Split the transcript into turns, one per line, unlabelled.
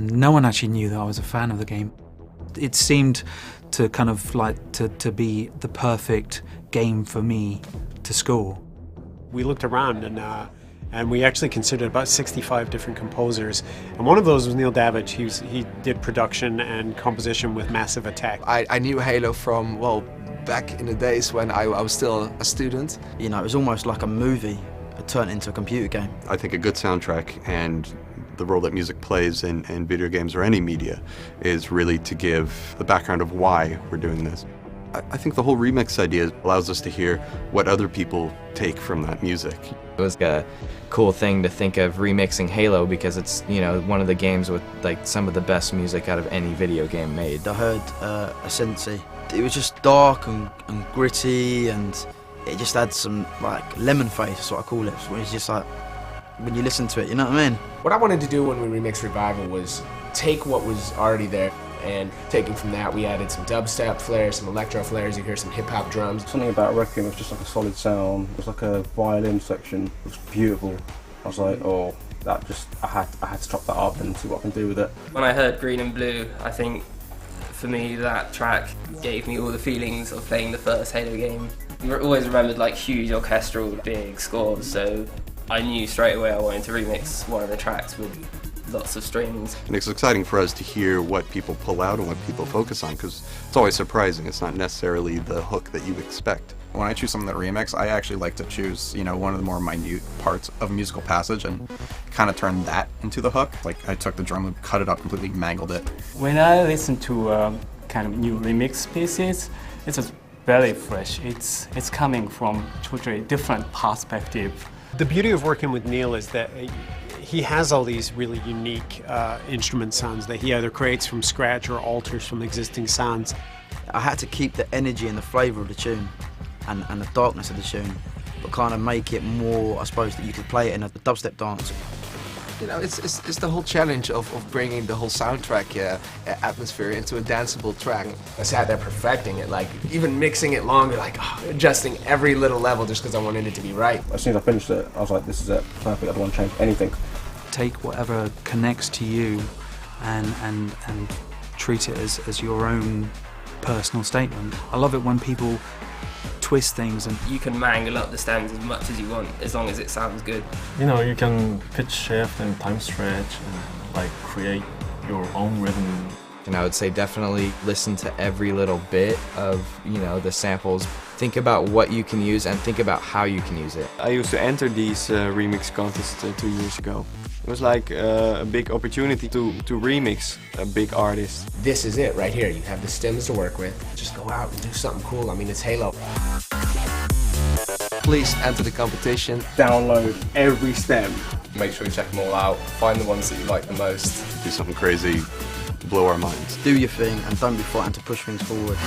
and no one actually knew that I was a fan of the game. It seemed to kind of like to be the perfect game for me to score.
We looked around and we actually considered about 65 different composers, and one of those was Neil Davidge. He did production and composition with Massive Attack.
I knew Halo from, well, back in the days when I was still a student.
You know, it was almost like a movie turned into a computer game.
I think a good soundtrack and the role that music plays in video games or any media is really to give the background of why we're doing this. I think the whole remix idea allows us to hear what other people take from that music.
It was a cool thing to think of remixing Halo because it's, you know, one of the games with like some of the best music out of any video game made.
I heard ASCENDANCY. It was just dark and gritty, and it just had some like lemon face, that's what I call it. It's just like, when you listen to it, you know what I mean?
What I wanted to do when we remixed Revival was take what was already there, and taking from that we added some dubstep flares, some electro flares, you hear some hip hop drums.
Something about REQUEM was just like a solid sound. It was like a violin section. It was beautiful. I was like, oh, that just, I had to chop that up and see what I can do with it.
When I heard Green and Blue, I think for me that track gave me all the feelings of playing the first Halo game. I always remembered like huge orchestral big scores, so I knew straight away I wanted to remix one of the tracks with lots of strings.
And it's exciting for us to hear what people pull out and what people focus on, because it's always surprising. It's not necessarily the hook that you expect.
When I choose something that remix, I actually like to choose, you know, one of the more minute parts of a musical passage and kind of turn that into the hook. Like I took the drum loop, cut it up, completely mangled it.
When I listen to kind of new remix pieces, it's just very fresh. It's coming from totally different perspective.
The beauty of working with Neil is that he has all these really unique instrument sounds that he either creates from scratch or alters from existing sounds.
I had to keep the energy and the flavour of the tune and the darkness of the tune, but kind of make it more, I suppose, that you could play it in a dubstep dance.
You know, it's the whole challenge of bringing the whole soundtrack atmosphere into a danceable track.
I sat there perfecting it, like even mixing it longer, like adjusting every little level just because I wanted it to be right.
As soon as I finished it, I was like, this is it, perfect, I don't want to change anything.
Take whatever connects to you and treat it as your own personal statement. I love it when people twist things, and
you can mangle up the stems as much as you want as long as it sounds good.
You know, you can pitch shift and time stretch and like create your own rhythm.
And I would say definitely listen to every little bit of, you know, the samples. Think about what you can use and think about how you can use it.
I used to enter these remix contests 2 years ago. It was like a big opportunity to remix a big artist.
This is it right here. You have the stems to work with. Just go out and do something cool. I mean, it's Halo.
Please enter the competition.
Download every stem.
Make sure you check them all out. Find the ones that you like the most.
Do something crazy, blow our minds.
Do your thing and don't be frightened to push things forward.